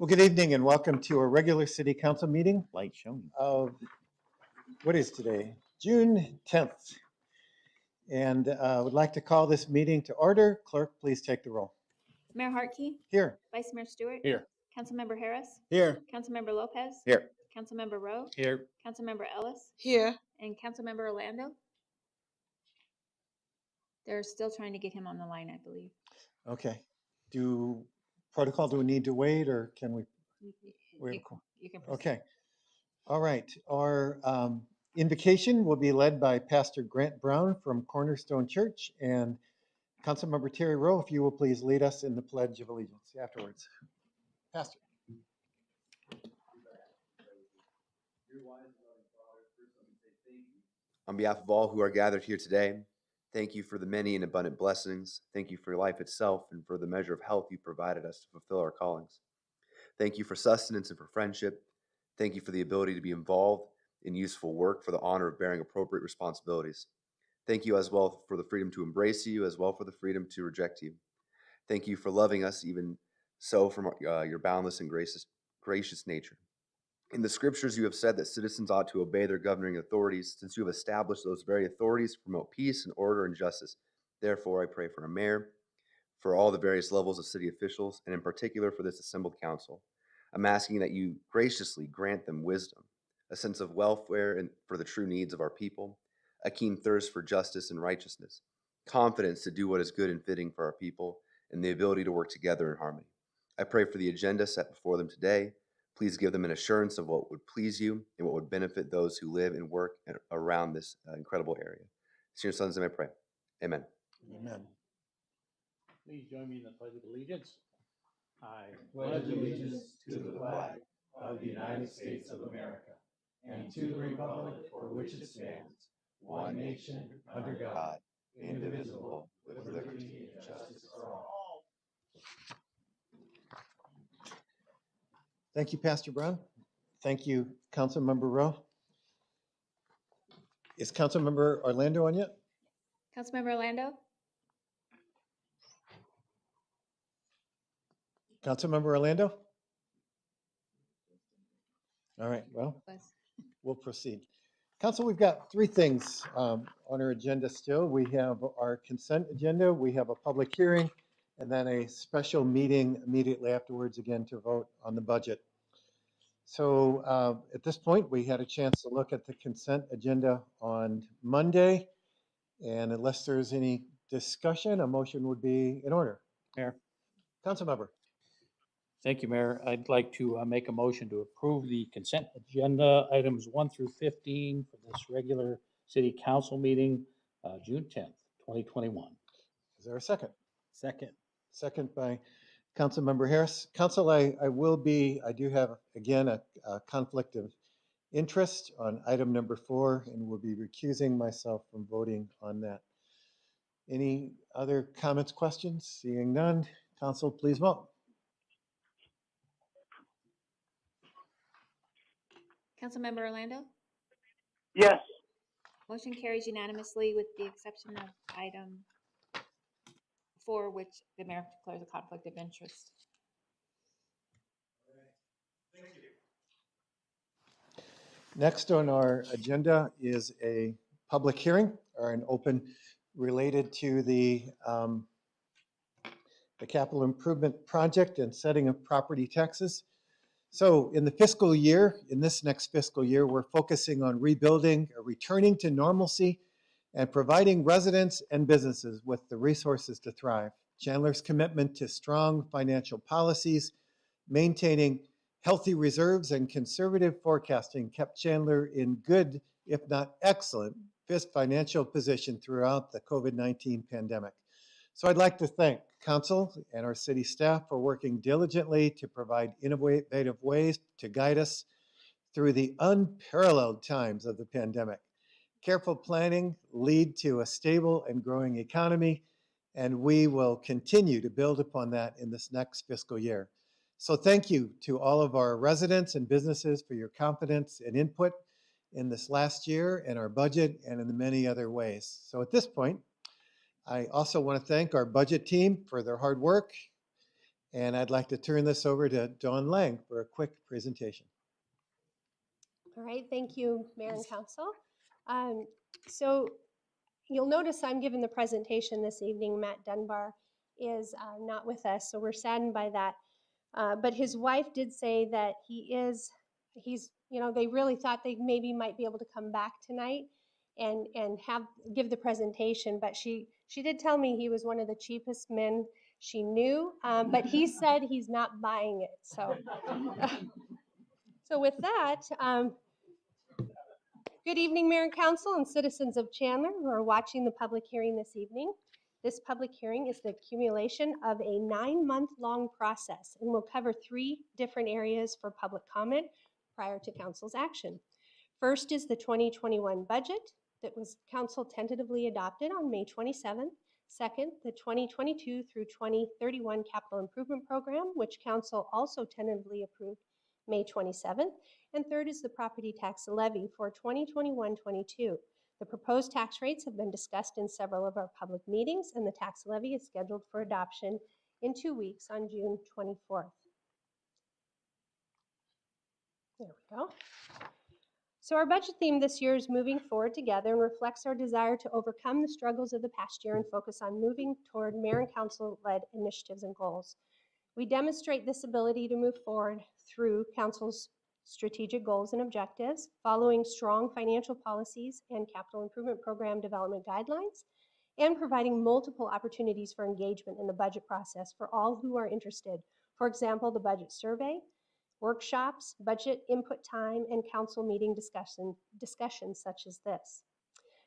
Good evening and welcome to our regular city council meeting Light showing. of, what is today? June 10th. And would like to call this meeting to order. Clerk, please take the roll. Mayor Hartke, Here. Vice Mayor Stewart. Here. Councilmember Harris. Here. Councilmember Lopez. Here. Councilmember Rowe. Here. Councilmember Ellis. Here. And Councilmember Orlando. They're still trying to get him on the line, I believe. Okay. Do we need to wait or can we? You can proceed. Okay. All right. Our invocation will be led by Pastor Grant Brown from Cornerstone Church, and Councilmember Terry Rowe, if you will please lead us in the Pledge of Allegiance afterwards. Pastor. On behalf of all who are gathered here today, thank you for the many and abundant blessings. Thank you for life itself and for the measure of health you provided us to fulfill our callings. Thank you for sustenance and for friendship. Thank you for the ability to be involved in useful work for the honor of bearing appropriate responsibilities. Thank you as well for the freedom to embrace you, as well for the freedom to reject you. Thank you for loving us even so from your boundless and gracious nature. In the scriptures, you have said that citizens ought to obey their governing authorities, since you have established those very authorities to promote peace and order and justice. Therefore, I pray for a mayor, for all the various levels of city officials, and in particular for this assembled council. I'm asking that you graciously grant them wisdom, a sense of welfare and for the true needs of our people, a keen thirst for justice and righteousness, confidence to do what is good and fitting for our people, and the ability to work together in harmony. I pray for the agenda set before them today. Please give them an assurance of what would please you and what would benefit those who live and work around this incredible area. It's in your son's name I pray. Amen. Amen. Please join me in the Pledge of Allegiance. I pledge allegiance to the flag of the United States of America and to the republic for which it stands, one nation, under God, indivisible, with liberty and justice for all. Thank you, Pastor Brown. Thank you, Councilmember Rowe. Is Councilmember Orlando on yet? Councilmember Orlando. Councilmember Orlando? All right, well, we'll proceed. Council, we've got three things on our agenda still. We have our consent agenda, we have a public hearing, and then a special meeting immediately afterwards again to vote on the budget. So at this point, we had a chance to look at the consent agenda on Monday, and unless there's any discussion, a motion would be in order. Mayor. Councilmember. Thank you, Mayor. I'd like to make a motion to approve the consent agenda items 1 through 15 for this regular city council meeting, June 10th, 2021. Is there a second? Second. Second by Councilmember Harris. Council, I do have, again, a conflict of interest on item number 4 and will be recusing myself from voting on that. Any other comments, questions? Seeing none, Council, please vote. Councilmember Orlando. Yes. Motion carries unanimously with the exception of item 4, which the mayor declares a conflict of interest. Thank you. Next on our agenda is a public hearing or an open related to the capital improvement project and setting of property taxes. So in this next fiscal year, we're focusing on rebuilding or returning to normalcy and providing residents and businesses with the resources to thrive. Chandler's commitment to strong financial policies, maintaining healthy reserves and conservative forecasting kept Chandler in good, if not excellent, financial position throughout the COVID-19 pandemic. So I'd like to thank Council and our city staff for working diligently to provide innovative ways to guide us through the unparalleled times of the pandemic. Careful planning lead to a stable and growing economy, and we will continue to build upon that in this next fiscal year. So thank you to all of our residents and businesses for your confidence and input in this last year and our budget and in the many other ways. So at this point, I also want to thank our budget team for their hard work And I'd like to turn this over to Dawn Lang for a quick presentation. All right, thank you, Mayor and Council. So you'll notice I'm giving the presentation this evening. Matt Dunbar is not with us, so we're saddened by that. But his wife did say that he's, they really thought they maybe might be able to come back tonight and give the presentation. But she did tell me he was one of the cheapest men she knew, but he said he's not buying it. So, so with that, good evening, Mayor and Council and citizens of Chandler who are watching the public hearing this evening. This public hearing is the accumulation of a 9-month-long process and will cover 3 different areas for public comment prior to Council's action. First is the 2021 budget that was Council tentatively adopted on May 27th. Second, the 2022 through 2031 capital improvement program, which Council also tentatively approved May 27th. And third is the property tax levy for 2021-22. The proposed tax rates have been discussed in several of our public meetings, and the tax levy is scheduled for adoption in 2 weeks on June 24th. There we go. So our budget theme this year is moving forward together and reflects our desire to overcome the struggles of the past year and focus on moving toward mayor and council-led initiatives and goals. We demonstrate this ability to move forward through council's strategic goals and objectives, following strong financial policies and capital improvement program development guidelines, and providing multiple opportunities for engagement in the budget process for all who are interested. For example, the budget survey, workshops, budget input time, and council meeting discussions such as this.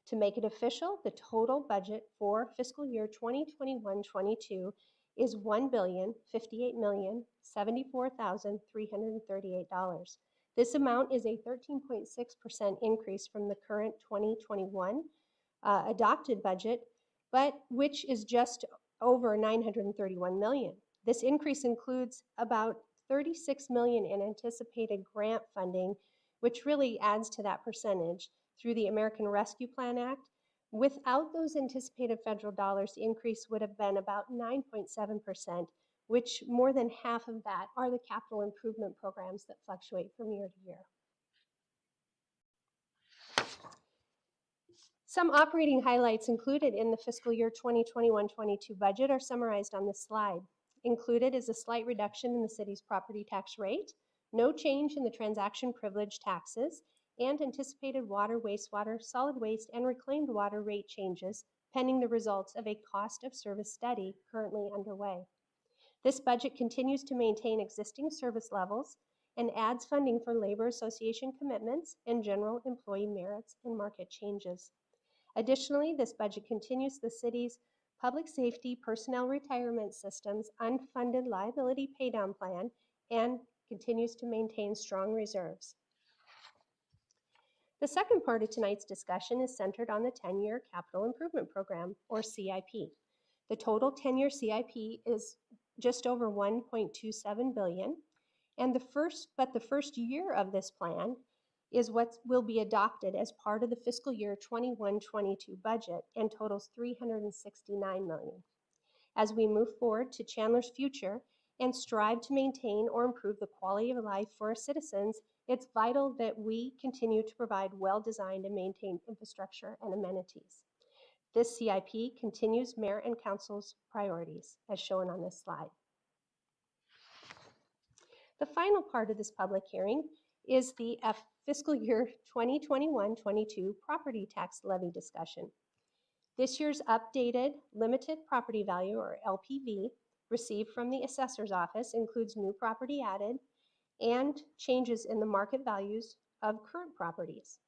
To make it official, the total budget for fiscal year 2021-22 is $1,058,074,338. This amount is a 13.6% increase from the current 2021 adopted budget, but which is just over $931 million. This increase includes about $36 million in anticipated grant funding, which really adds to that percentage through the American Rescue Plan Act. Without those anticipated federal dollars, the increase would have been about 9.7%, which more than half of that are the capital improvement programs that fluctuate from year to year. Some operating highlights included in the fiscal year 2021-22 budget are summarized on this slide. Included is a slight reduction in the city's property tax rate, no change in the transaction privilege taxes, and anticipated water, wastewater, solid waste, and reclaimed water rate changes pending the results of a cost of service study currently underway. This budget continues to maintain existing service levels and adds funding for labor association commitments and general employee merits and market changes. Additionally, this budget continues the city's public safety personnel retirement system's unfunded liability paydown plan and continues to maintain strong reserves. The second part of tonight's discussion is centered on the 10-year Capital Improvement Program, or CIP. The total 10-year CIP is just over $1.27 billion, and the first year of this plan is what will be adopted as part of the fiscal year 21-22 budget and totals $369 million. As we move forward to Chandler's future and strive to maintain or improve the quality of life for our citizens, it's vital that we continue to provide well-designed and maintained infrastructure and amenities. This CIP continues Mayor and Council's priorities, as shown on this slide. The final part of this public hearing is the fiscal year 2021-22 property tax levy discussion. This year's updated limited property value, or LPV, received from the assessor's office includes new property added and changes in the market values of current properties.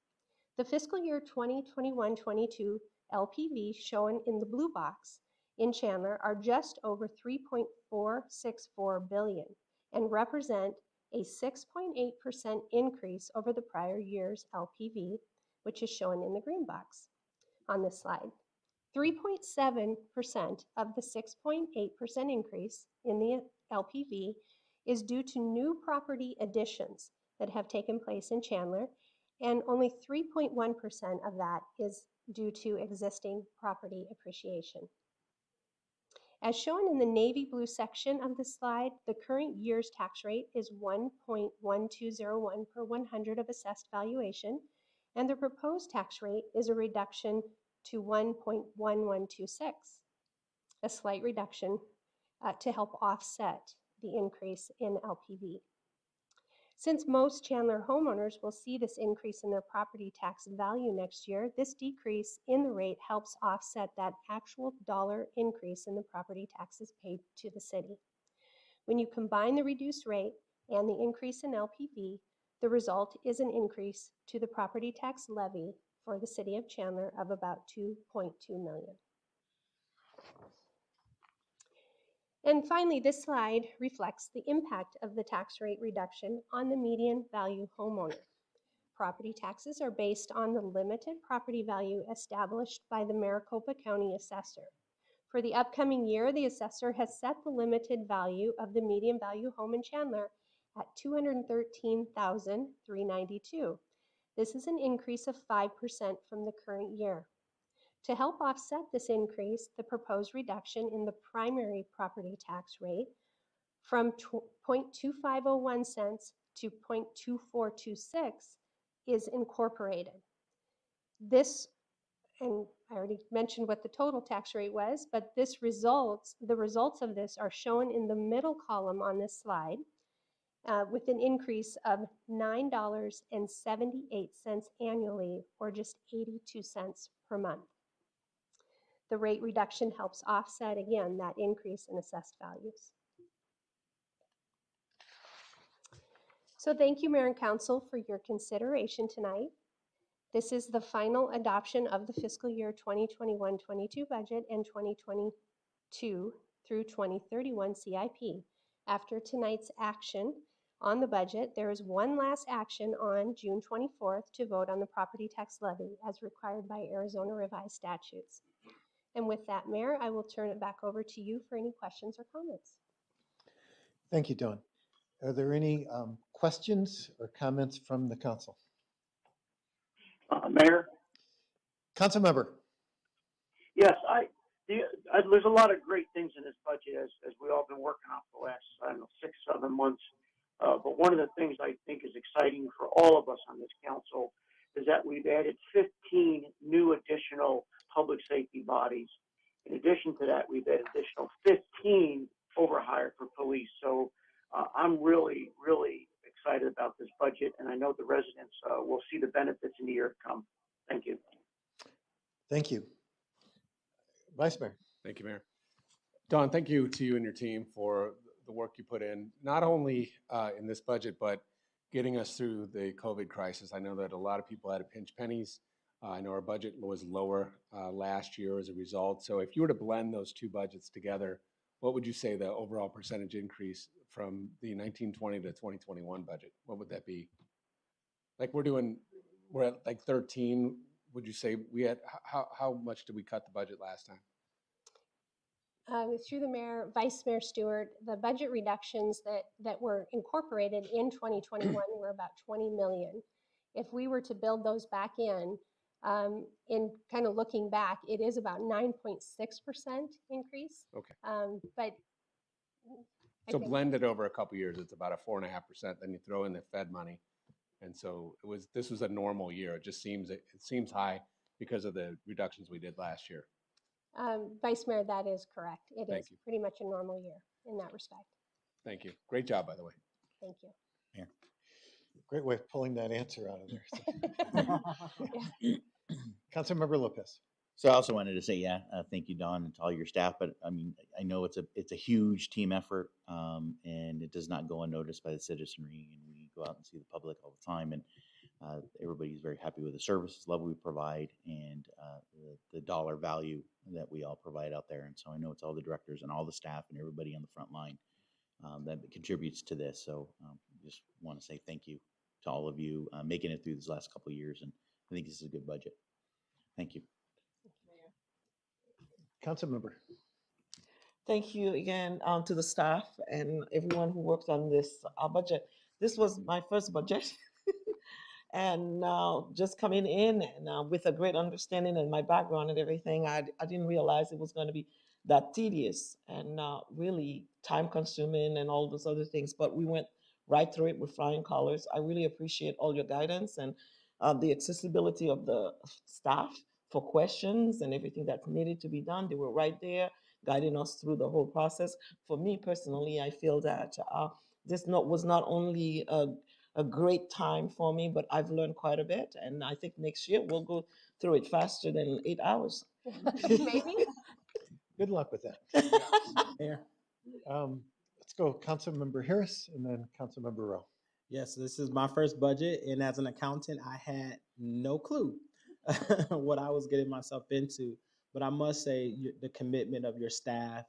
The fiscal year 2021-22 LPV shown in the blue box in Chandler are just over $3.464 billion and represent a 6.8% increase over the prior year's LPV, which is shown in the green box on this slide. 3.7% of the 6.8% increase in the LPV is due to new property additions that have taken place in Chandler, and only 3.1% of that is due to existing property appreciation. As shown in the navy blue section of the slide, the current year's tax rate is 1.1201 per 100 of assessed valuation, and the proposed tax rate is a reduction to 1.1126, a slight reduction to help offset the increase in LPV. Since most Chandler homeowners will see this increase in their property tax value next year, this decrease in the rate helps offset that actual dollar increase in the property taxes paid to the city. When you combine the reduced rate and the increase in LPV, the result is an increase to the property tax levy for the city of Chandler of about $2.2 million. And finally, this slide reflects the impact of the tax rate reduction on the median value homeowner. Property taxes are based on the limited property value established by the Maricopa County assessor. For the upcoming year, the assessor has set the limited value of the median value home in Chandler at $213,392. This is an increase of 5% from the current year. To help offset this increase, the proposed reduction in the primary property tax rate from 0.2501 cents to 0.2426 is incorporated. This, and I already mentioned what the total tax rate was, but the results of this are shown in the middle column on this slide, with an increase of $9.78 annually, or just 82 cents per month. The rate reduction helps offset, again, that increase in assessed values. So thank you, Mayor and Council, for your consideration tonight. This is the final adoption of the fiscal year 2021-22 budget and 2022 through 2031 CIP. After tonight's action on the budget, there is one last action on June 24th to vote on the property tax levy as required by Arizona revised statutes. And with that, Mayor, I will turn it back over to you for any questions or comments. Thank you, Dawn. Are there any questions or comments from the council? Mayor? Council member. Yes, there's a lot of great things in this budget as we all been working on for the last, 6-7 months. But one of the things I think is exciting for all of us on this council is that we've added 15 new additional public safety bodies. In addition to that, we've added additional 15 overhire for police. So I'm really, really excited about this budget, and I know the residents will see the benefits in the year to come. Thank you. Thank you. Vice Mayor. Thank you, Mayor. Dawn, thank you to you and your team for the work you put in, not only in this budget, but getting us through the COVID crisis. I know that a lot of people had to pinch pennies. I know our budget was lower last year as a result. So if you were to blend those two budgets together, what would you say the overall percentage increase from the 1920 to 2021 budget? What would that be? Like we're at like 13. Would you say we had, how much did we cut the budget last time? Through the mayor, Vice Mayor Stewart, the budget reductions that were incorporated in 2021 were about 20 million. If we were to build those back in kind of looking back, it is about 9.6% increase. Okay. But So blended over a couple years, it's about a 4.5%. Then you throw in the Fed money, and so this was a normal year. It just seems high because of the reductions we did last year. Vice Mayor, that is correct. It Thank is you. pretty much a normal year in that respect. Thank you. Great job, by the way. Thank you. Great way of pulling that answer out of there. Councilmember Lopez. So I also wanted to say, thank you, Dawn, and to all your staff. But I mean, I know it's a huge team effort, and it does not go unnoticed by the citizenry. And we go out and see the public all the time, and everybody's very happy with the services level we provide and the dollar value that we all provide out there. And so I know it's all the directors and all the staff and everybody on the front line that contributes to this. So just want to say thank you to all of you making it through these last couple of years. And I think this is a good budget. Thank you. Councilmember. Thank you again to the staff and everyone who worked on this budget. This was my first budget. And now just coming in and with a great understanding and my background and everything, I didn't realize it was going to be that tedious and really time consuming and all those other things. But we went right through it with flying colors. I really appreciate all your guidance and the accessibility of the staff for questions and everything that needed to be done. They were right there guiding us through the whole process. For me personally, I feel that was not only a great time for me, but I've learned quite a bit. And I think next year we'll go through it faster than 8 hours. Maybe. Good luck with that. Mayor. Let's go Councilmember Harris and then Councilmember Rowe. Yes, this is my first budget, and as an accountant, I had no clue what I was getting myself into. But I must say, the commitment of your staff,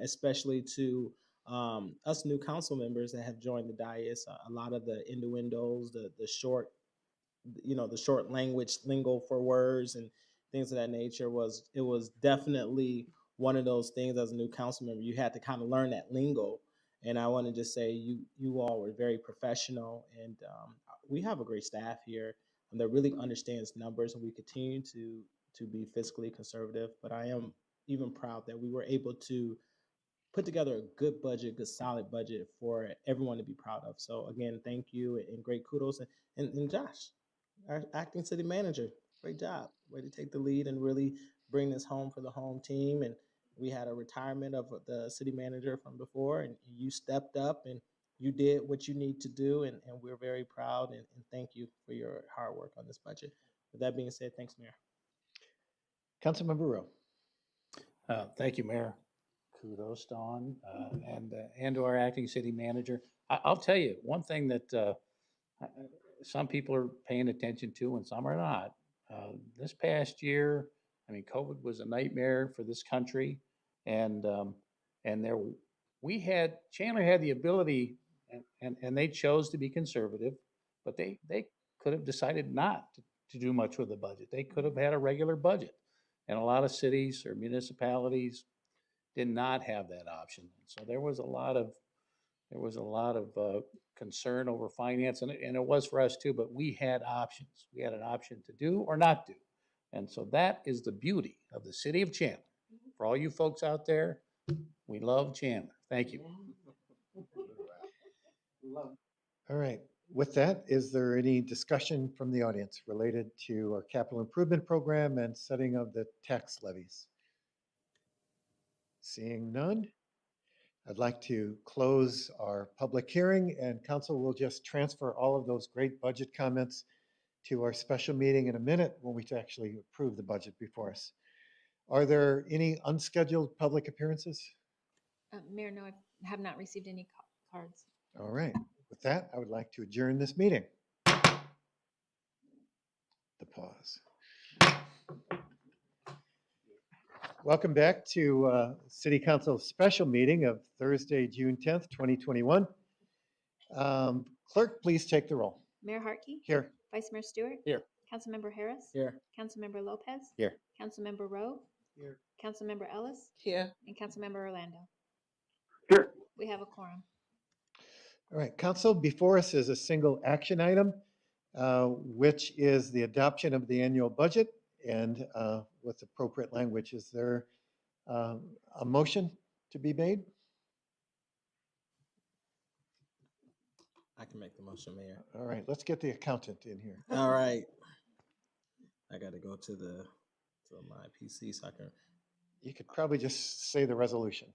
especially to us new council members that have joined the dais, a lot of the innuendos, the short, the short language lingo for words and things of that nature it was definitely one of those things as a new council member, you had to kind of learn that lingo. And I want to just say you all were very professional, and we have a great staff here that really understands numbers, and we continue to be fiscally conservative. But I am even proud that we were able to put together a good budget, good solid budget for everyone to be proud of. So again, thank you and great kudos. And Josh, our acting city manager, great job. Way to take the lead and really bring this home for the home team. And we had a retirement of the city manager from before, and you stepped up and you did what you need to do. And we're very proud and thank you for your hard work on this budget. With that being said, thanks, Mayor. Councilmember Rowe. Thank you, Mayor. Kudos, Dawn, and to our acting city manager. I'll tell you, one thing that some people are paying attention to and some are not. This past year, I mean, COVID was a nightmare for this country, and Chandler had the ability, and they chose to be conservative, but they could have decided not to do much with the budget. They could have had a regular budget, and a lot of cities or municipalities did not have that option. So there was a lot of concern over finance, and it was for us too. But we had options. We had an option to do or not do, and so that is the beauty of the city of Chandler. For all you folks out there, we love Chandler. Thank you. All right. With that, is there any discussion from the audience related to our capital improvement program and setting of the tax levies? Seeing none, I'd like to close our public hearing, and council will just transfer all of those great budget comments to our special meeting in a minute when we actually approve the budget before us. Are there any unscheduled public appearances? Mayor, no, I have not received any cards. All right. With that, I would like to adjourn this meeting. The pause. Welcome back to City Council special meeting of Thursday, June 10th, 2021. Clerk, please take the roll. Mayor Hartke? Here. Vice Mayor Stewart? Here. Councilmember Harris? Here. Councilmember Lopez? Here. Councilmember Rowe? Here. Councilmember Ellis? Here. And Councilmember Orlando. Here. We have a quorum. All right, council, before us is a single action item, which is the adoption of the annual budget and with appropriate language. Is there a motion to be made? I can make the motion, Mayor. All right, let's get the accountant in here. All right. I got to go to my PC so I can. You could probably just say the resolution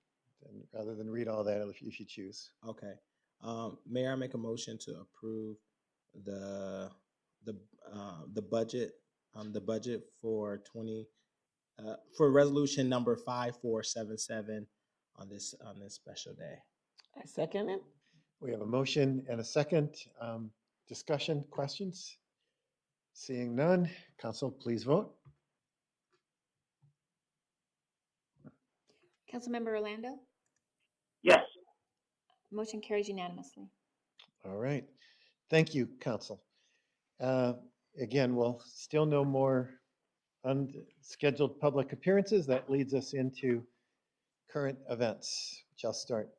rather than read all that if you choose. Okay. Mayor, I make a motion to approve the budget for for resolution number 5477 on this special day. I second it. We have a motion and a second. Discussion, questions? Seeing none, council, please vote. Councilmember Orlando? Yes. Motion carries unanimously. All right. Thank you, council. Again, we'll still no more unscheduled public appearances. That leads us into current events, which I'll start.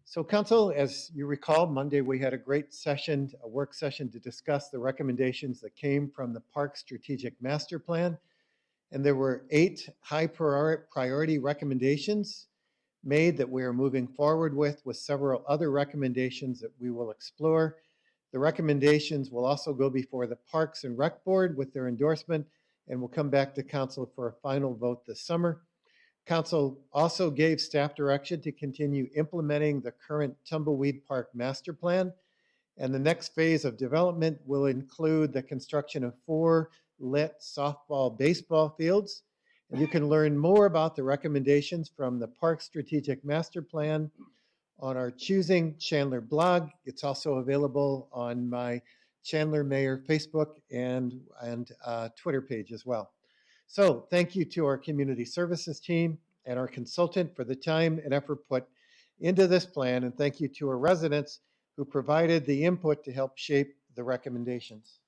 So council, as you recall, Monday we had a great session, a work session to discuss the recommendations that came from the Park Strategic Master Plan And there were 8 high priority recommendations made that we are moving forward with several other recommendations that we will explore. The recommendations will also go before the Parks and Rec Board with their endorsement and will come back to council for a final vote this summer. Council also gave staff direction to continue implementing the current Tumbleweed Park Master Plan. And the next phase of development will include the construction of 4 lit softball baseball fields. And you can learn more about the recommendations from the Park Strategic Master Plan on our Choosing Chandler blog. It's also available on my Chandler Mayor Facebook and Twitter page as well. So thank you to our community services team and our consultant for the time and effort put into this plan. And thank you to our residents who provided the input to help shape the recommendations.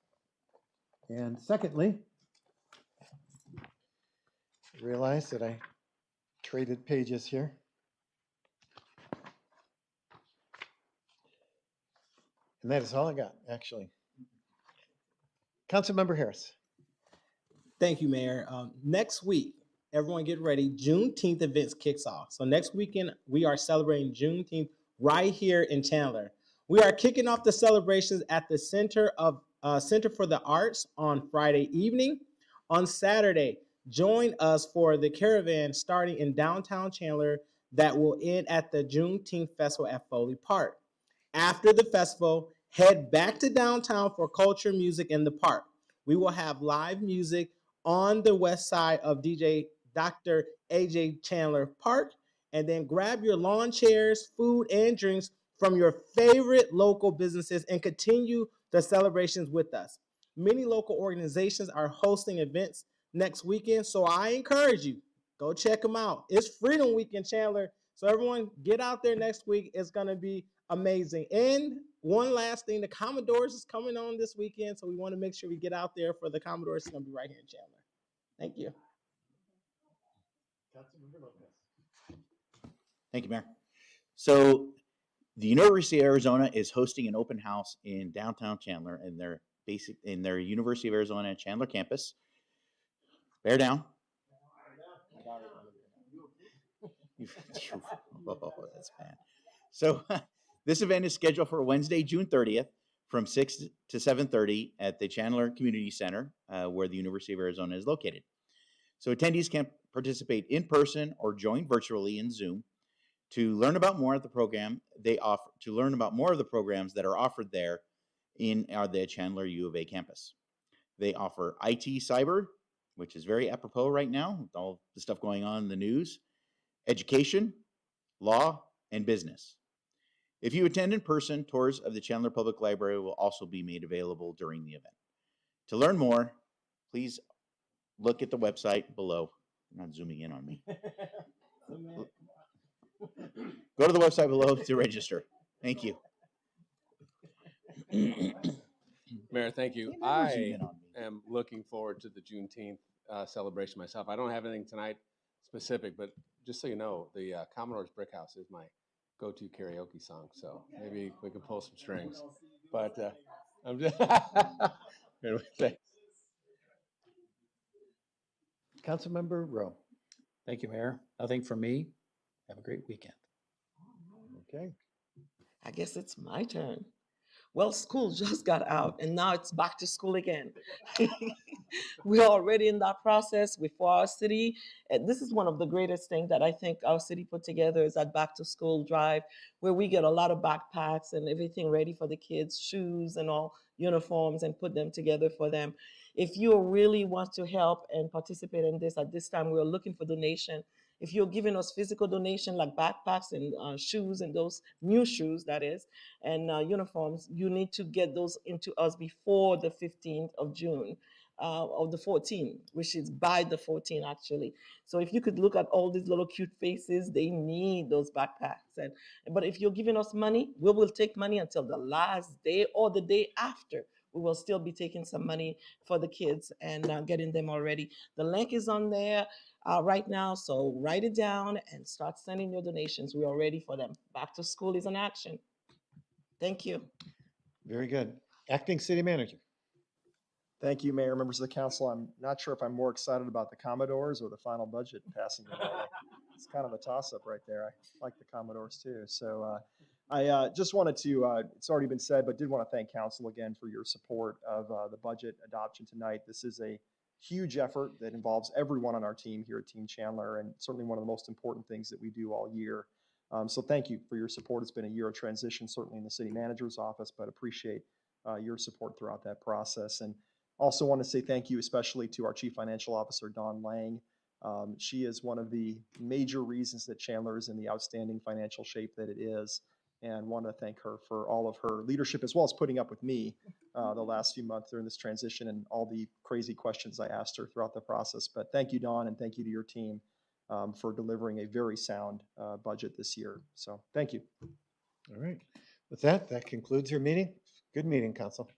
And secondly, I realized that I traded pages here. And that is all I got, actually. Councilmember Harris. Thank you, Mayor. Next week, everyone get ready. Juneteenth events kicks off. So next weekend, we are celebrating Juneteenth right here in Chandler. We are kicking off the celebrations at the Center for the Arts on Friday evening. On Saturday, join us for the caravan starting in downtown Chandler that will end at the Juneteenth Festival at Foley Park. After the festival, head back to downtown for culture, music in the park. We will have live music on the west side of Dr. AJ Chandler Park, and then grab your lawn chairs, food, and drinks from your favorite local businesses and continue the celebrations with us. Many local organizations are hosting events next weekend, so I encourage you, go check them out. It's Freedom Week in Chandler, so everyone get out there next week. It's going to be amazing. And one last thing, the Commodores is coming on this weekend, so we want to make sure we get out there for the Commodores. It's going to be right here in Chandler. Thank you. Thank you, Mayor. So the University of Arizona is hosting an open house in downtown Chandler in their University of Arizona Chandler campus. Bear down. Oh, that's bad. So this event is scheduled for Wednesday, June 30th from 6 to 7:30 at the Chandler Community Center, where the University of Arizona is located. So attendees can participate in person or join virtually in Zoom to learn about more of the program they offer, to learn about more of the programs that are offered there in the Chandler U of A campus. They offer IT cyber, which is very apropos right now with all the stuff going on in the news, education, law, and business. If you attend in person, tours of the Chandler Public Library will also be made available during the event. To learn more, please look at the website below. You're not zooming in on me. Go to the website below to register. Thank you. Mayor, thank you. I am looking forward to the Juneteenth celebration myself. I don't have anything tonight specific, but just so you know, the Commodore's Brick House is my go-to karaoke song, so maybe we can pull some strings. But I'm just Councilmember Rowe. Thank you, Mayor. Nothing from me. Have a great weekend. Okay. I guess it's my turn. Well, school just got out and now it's back to school again. We're already in that process for our city. And this is one of the greatest things that I think our city put together is that back to school drive where we get a lot of backpacks and everything ready for the kids, shoes and all uniforms and put them together for them. If you really want to help and participate in this at this time, we're looking for donation. If you're giving us physical donation like backpacks and shoes and those new shoes, that is, and uniforms, you need to get those into us before the 15th of June. Of the 14th, which is by the 14th actually. So if you could look at all these little cute faces, they need those backpacks. But if you're giving us money, we will take money until the last day or the day after. We will still be taking some money for the kids and getting them already. The link is on there right now, so write it down and start sending your donations. We are ready for them. Back to school is in action. Thank you. Very good. Acting City Manager. Thank you, Mayor, members of the council. I'm not sure if I'm more excited about the Commodores or the final budget passing today. It's kind of a toss-up right there. I like the Commodores too. So I just wanted to, it's already been said, but did want to thank council again for your support of the budget adoption tonight. This is a huge effort that involves everyone on our team here at Team Chandler, and certainly one of the most important things that we do all year. So thank you for your support. It's been a year of transition, certainly in the city manager's office, but appreciate your support throughout that process. And also want to say thank you especially to our Chief Financial Officer, Dawn Lang. She is one of the major reasons that Chandler is in the outstanding financial shape that it is, and want to thank her for all of her leadership as well as putting up with me the last few months during this transition and all the crazy questions I asked her throughout the process. But thank you, Dawn, and thank you to your team for delivering a very sound budget this year. So thank you. All right. With that, that concludes your meeting. Good meeting, council.